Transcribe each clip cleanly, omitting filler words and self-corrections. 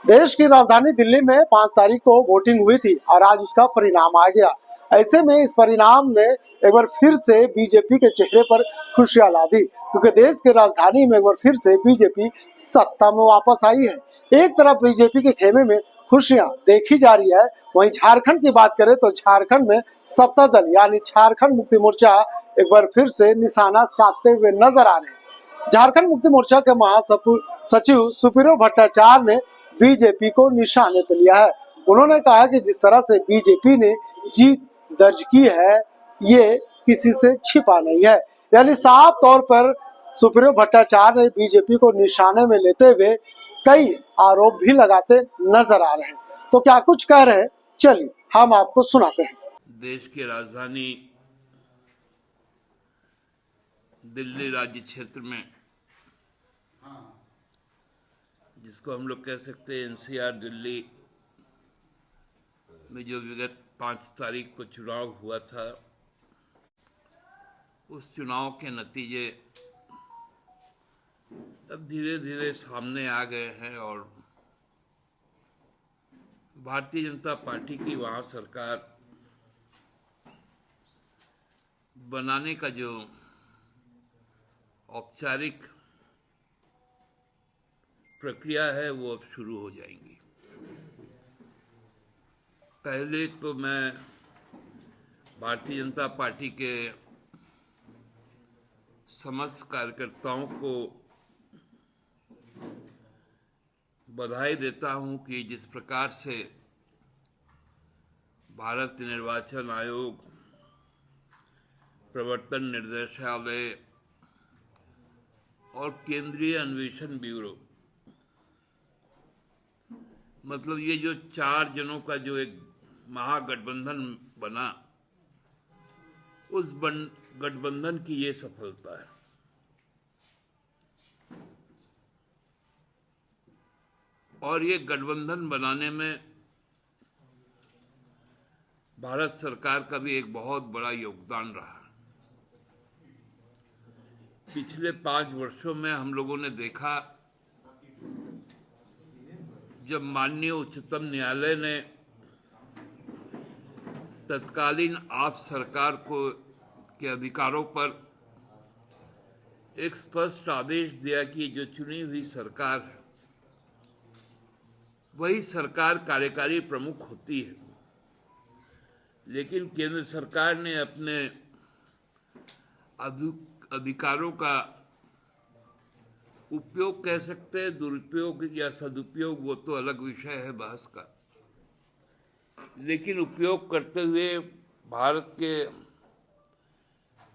देश की राजधानी दिल्ली में 5 तारीख को वोटिंग हुई थी और आज उसका परिणाम आ गया। ऐसे में इस परिणाम ने एक बार फिर से बीजेपी के चेहरे पर खुशियां ला दी, क्योंकि देश की राजधानी में एक बार फिर से बीजेपी सत्ता में वापस आई है। एक तरफ बीजेपी के खेमे में खुशियां देखी जा रही है, वहीं झारखंड की बात करें तो झारखंड में सत्ता दल यानी झारखंड मुक्ति मोर्चा एक बार फिर से निशाना साधते हुए नजर आ रहे हैं। झारखंड मुक्ति मोर्चा के महासचिव सुप्रियो भट्टाचार्य ने बीजेपी को निशाने पर लिया है। उन्होंने कहा कि जिस तरह से बीजेपी ने जीत दर्ज की है, ये किसी से छिपा नहीं है। यानी साफ तौर पर सुप्रियो भट्टाचार्य ने बीजेपी को निशाने में लेते हुए कई आरोप भी लगाते नजर आ रहे हैं। तो क्या कुछ कह रहे हैं, चलिए हम आपको सुनाते हैं। देश की राजधानी दिल्ली राज्य क्षेत्र में, जिसको हम लोग कह सकते हैं एनसीआर दिल्ली में, जो विगत 5 तारीख को चुनाव हुआ था, उस चुनाव के नतीजे अब धीरे धीरे सामने आ गए हैं और भारतीय जनता पार्टी की वहां सरकार बनाने का जो औपचारिक प्रक्रिया है वो अब शुरू हो जाएंगी। पहले तो मैं भारतीय जनता पार्टी के समस्त कार्यकर्ताओं को बधाई देता हूं कि जिस प्रकार से भारत निर्वाचन आयोग, प्रवर्तन निर्देशालय और केंद्रीय अन्वेषण ब्यूरो, मतलब ये जो 4 जनों का जो एक महागठबंधन बना, उस गठबंधन की ये सफलता है। और ये गठबंधन बनाने में भारत सरकार का भी एक बहुत बड़ा योगदान रहा। पिछले 5 वर्षों में हम लोगों ने देखा, जब माननीय उच्चतम न्यायालय ने तत्कालीन आप सरकार के अधिकारों पर एक स्पष्ट आदेश दिया कि जो चुनी हुई सरकार है वही सरकार कार्यकारी प्रमुख होती है, लेकिन केंद्र सरकार ने अपने अधिकारों का उपयोग, कह सकते हैं दुरुपयोग या सदुपयोग, वो तो अलग विषय है बहस का, लेकिन उपयोग करते हुए भारत के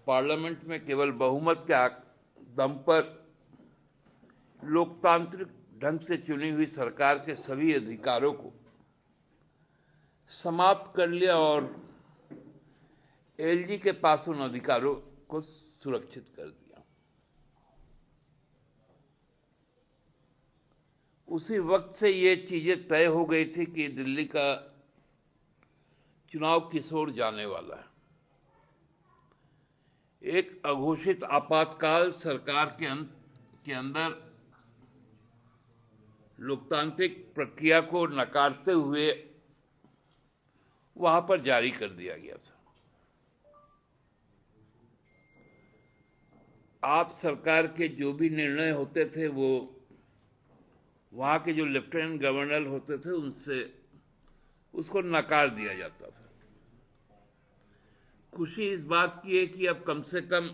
पार्लियामेंट में केवल बहुमत के दम पर लोकतांत्रिक ढंग से चुनी हुई सरकार के सभी अधिकारों को समाप्त कर लिया और एलजी के पास उन अधिकारों को सुरक्षित कर दिया। उसी वक्त से ये चीजें तय हो गई थी कि दिल्ली का चुनाव किस ओर जाने वाला है। एक अघोषित आपातकाल सरकार के अंदर लोकतांत्रिक प्रक्रिया को नकारते हुए वहां पर जारी कर दिया गया था। आप सरकार के जो भी निर्णय होते थे वो वहां के जो लेफ्टिनेंट गवर्नर होते थे उनसे उसको नकार दिया जाता था। खुशी इस बात की है कि अब कम से कम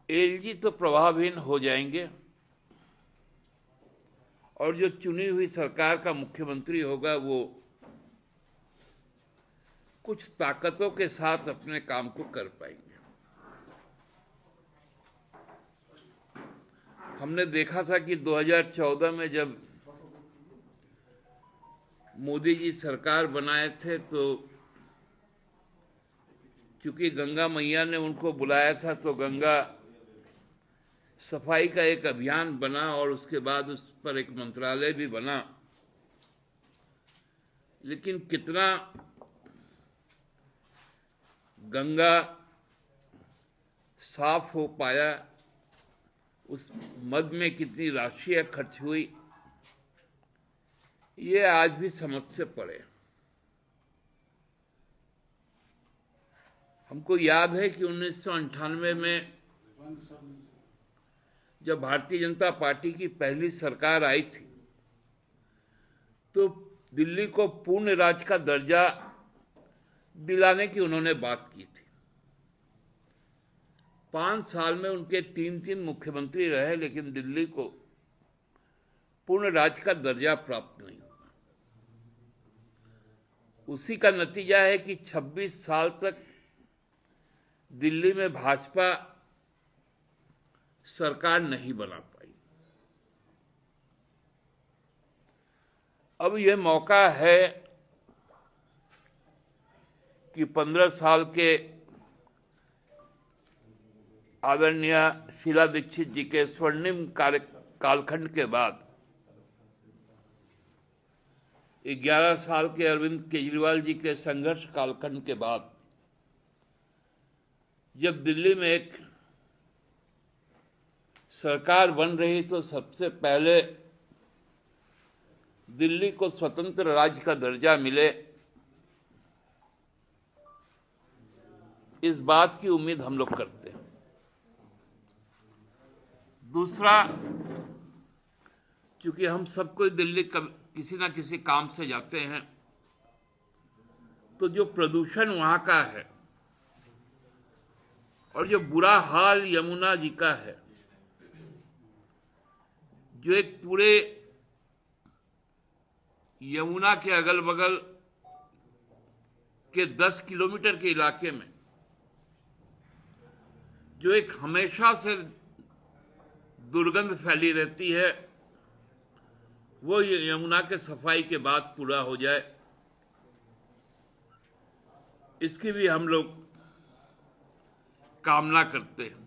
एलजी तो प्रभावहीन हो जाएंगे और जो चुनी हुई सरकार का मुख्यमंत्री होगा वो कुछ ताकतों के साथ अपने काम को कर पाएंगे। हमने देखा था कि 2014 में जब मोदी जी सरकार बनाए थे तो क्योंकि गंगा मैया ने उनको बुलाया था तो गंगा सफाई का एक अभियान बना और उसके बाद उस पर एक मंत्रालय भी बना, लेकिन कितना गंगा साफ हो पाया उस मद में कितनी राशि खर्च हुई, ये आज भी समझ से परे। हमको याद है कि 1998 में जब भारतीय जनता पार्टी की पहली सरकार आई थी तो दिल्ली को पूर्ण राज्य का दर्जा दिलाने की उन्होंने बात की थी। 5 साल में उनके 3 मुख्यमंत्री रहे, लेकिन दिल्ली को पूर्ण राज्य का दर्जा प्राप्त नहीं हुआ। उसी का नतीजा है कि 26 साल तक दिल्ली में भाजपा सरकार नहीं बना पाई। अब यह मौका है कि 15 साल के आदरणीय शीला दीक्षित जी के स्वर्णिम कालखंड के बाद 11 साल के अरविंद केजरीवाल जी के संघर्ष कालखंड के बाद जब दिल्ली में एक सरकार बन रही तो सबसे पहले दिल्ली को स्वतंत्र राज्य का दर्जा मिले, इस बात की उम्मीद हम लोग करते हैं। दूसरा, क्योंकि हम सब कोई दिल्ली किसी ना किसी काम से जाते हैं, तो जो प्रदूषण वहां का है और जो बुरा हाल यमुना जी का है, जो एक पूरे यमुना के अगल बगल के 10 किलोमीटर के इलाके में जो एक हमेशा से दुर्गंध फैली रहती है, वो यमुना के सफाई के बाद पूरा हो जाए, इसकी भी हम लोग कामना करते हैं।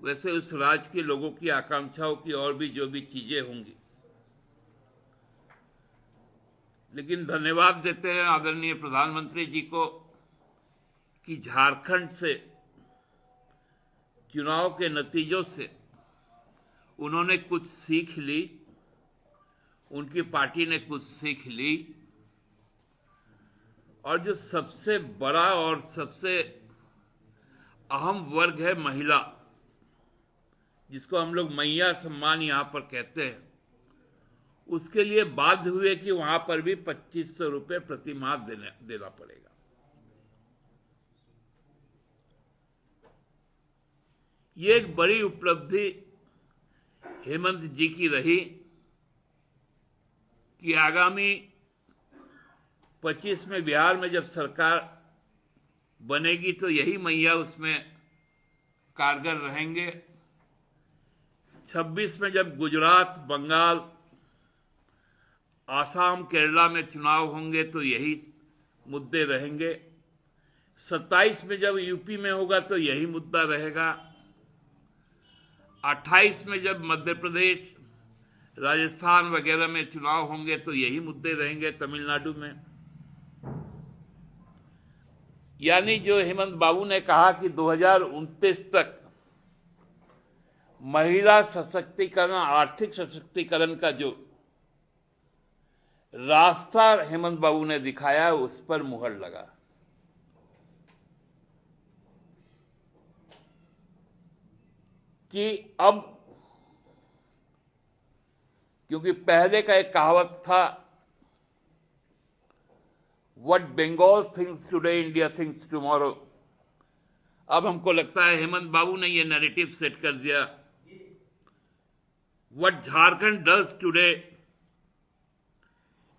वैसे उस राज्य के लोगों की आकांक्षाओं की और भी जो भी चीजें होंगी, लेकिन धन्यवाद देते हैं आदरणीय प्रधानमंत्री जी को कि झारखंड से चुनाव के नतीजों से उन्होंने कुछ सीख ली, उनकी पार्टी ने कुछ सीख ली, और जो सबसे बड़ा और सबसे अहम वर्ग है महिला, जिसको हम लोग मैया सम्मान यहां पर कहते हैं, उसके लिए बाध्य हुए कि वहां पर भी 2500 रुपए प्रति माह देना पड़ेगा। ये एक बड़ी उपलब्धि हेमंत जी की रही कि आगामी 25 में बिहार में जब सरकार बनेगी तो यही मैया उसमें कारगर रहेंगे। 26 में जब गुजरात, बंगाल, आसाम, केरला में चुनाव होंगे तो यही मुद्दे रहेंगे। 27 में जब यूपी में होगा तो यही मुद्दा रहेगा। 28 में जब मध्य प्रदेश, राजस्थान वगैरह में चुनाव होंगे तो यही मुद्दे रहेंगे, तमिलनाडु में। यानी जो हेमंत बाबू ने कहा कि 2029 तक महिला सशक्तिकरण, आर्थिक सशक्तिकरण का जो रास्ता हेमंत बाबू ने दिखाया, उस पर मुहर लगा। कि अब, क्योंकि पहले का एक कहावत था, what Bengal thinks today India thinks tomorrow. अब हमको लगता है हेमंत बाबू ने यह नैरेटिव सेट कर दिया, what Jharkhand does today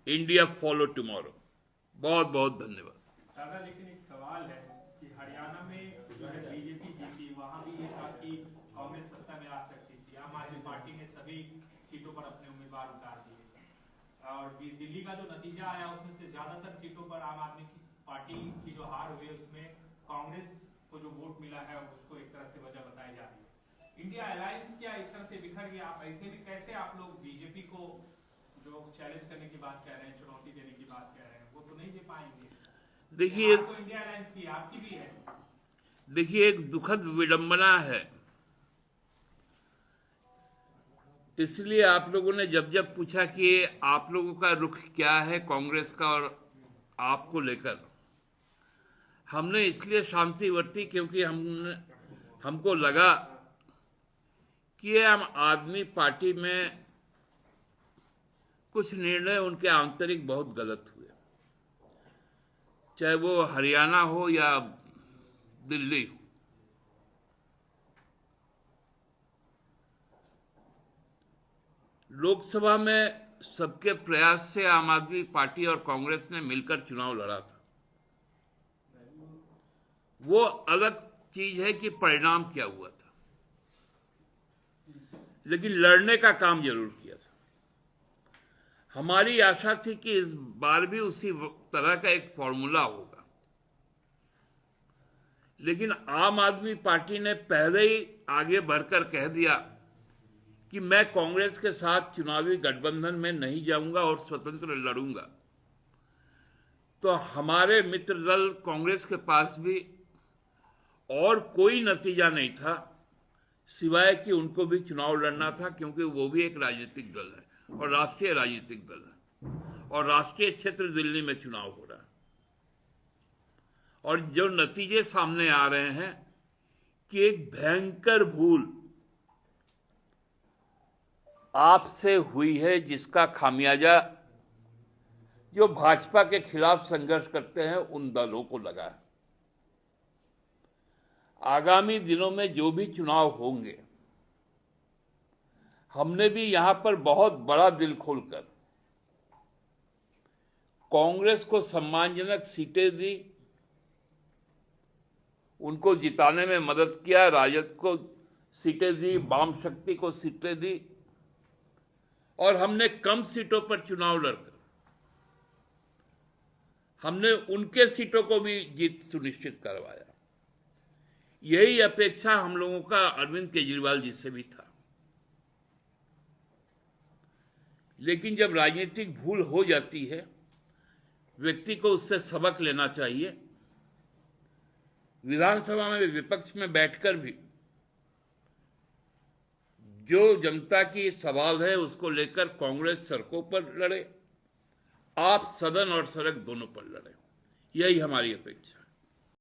India follow tomorrow. बहुत बहुत धन्यवाद। दादा, लेकिन एक सवाल है कि हरियाणा में जो है बीजेपी जीती, वहां भी ये था कि कांग्रेस सत्ता में आ सकती थी। आम आदमी पार्टी ने सभी सीटों पर अपने उम्मीदवार उतार दिए, और दिल्ली का जो नतीजा आया उसमें से ज्यादातर सीटों पर आम आदमी की पार्टी की जो हार हुई, उसमें कांग्रेस को जो वोट मिला है उसको एक तरह से वजह बताई जा रही है। इंडिया अलायंस क्या एक तरह से बिखर गया? ऐसे में कैसे आप लोग बीजेपी को जो चैलेंज करने की बात कह रहे हैं, चुनौती देने की बात कह रहे हैं, वो तो नहीं दे पाएंगे? देखिए, इंडिया अलायंस की आपकी भी है। देखिए, एक दुखद विडंबना है इसलिए आप लोगों ने जब जब पूछा कि आप लोगों का रुख क्या है कांग्रेस का और आपको लेकर, हमने इसलिए शांति बरती क्योंकि हमको लगा कि ये आम आदमी पार्टी में कुछ निर्णय उनके आंतरिक बहुत गलत हुए, चाहे वो हरियाणा हो या दिल्ली हो। लोकसभा में सबके प्रयास से आम आदमी पार्टी और कांग्रेस ने मिलकर चुनाव लड़ा था। वो अलग चीज है कि परिणाम क्या हुआ था, लेकिन लड़ने का काम जरूर किया था। हमारी आशा थी कि इस बार भी उसी तरह का एक फॉर्मूला होगा, लेकिन आम आदमी पार्टी ने पहले ही आगे बढ़कर कह दिया कि मैं कांग्रेस के साथ चुनावी गठबंधन में नहीं जाऊंगा और स्वतंत्र लड़ूंगा। तो हमारे मित्र दल कांग्रेस के पास भी और कोई नतीजा नहीं था सिवाय कि उनको भी चुनाव लड़ना था, क्योंकि वो भी एक राजनीतिक दल है और राष्ट्रीय राजनीतिक दल है, और राष्ट्रीय क्षेत्र दिल्ली में चुनाव हो रहा है। और जो नतीजे सामने आ रहे हैं कि एक भयंकर भूल आपसे हुई है, जिसका खामियाजा जो भाजपा के खिलाफ संघर्ष करते हैं उन दलों को लगा है। आगामी दिनों में जो भी चुनाव होंगे, हमने भी यहां पर बहुत बड़ा दिल खोलकर कांग्रेस को सम्मानजनक सीटें दी, उनको जिताने में मदद किया, राजद को सीटें दी, वाम शक्ति को सीटें दी, और हमने कम सीटों पर चुनाव लड़कर हमने उनके सीटों को भी जीत सुनिश्चित करवाया। यही अपेक्षा हम लोगों का अरविंद केजरीवाल जी से भी था। लेकिन जब राजनीतिक भूल हो जाती है, व्यक्ति को उससे सबक लेना चाहिए। विधानसभा में विपक्ष में बैठकर भी जो जनता की सवाल है उसको लेकर कांग्रेस सड़कों पर लड़े, आप सदन और सड़क दोनों पर लड़े। यही हमारी अपेक्षा।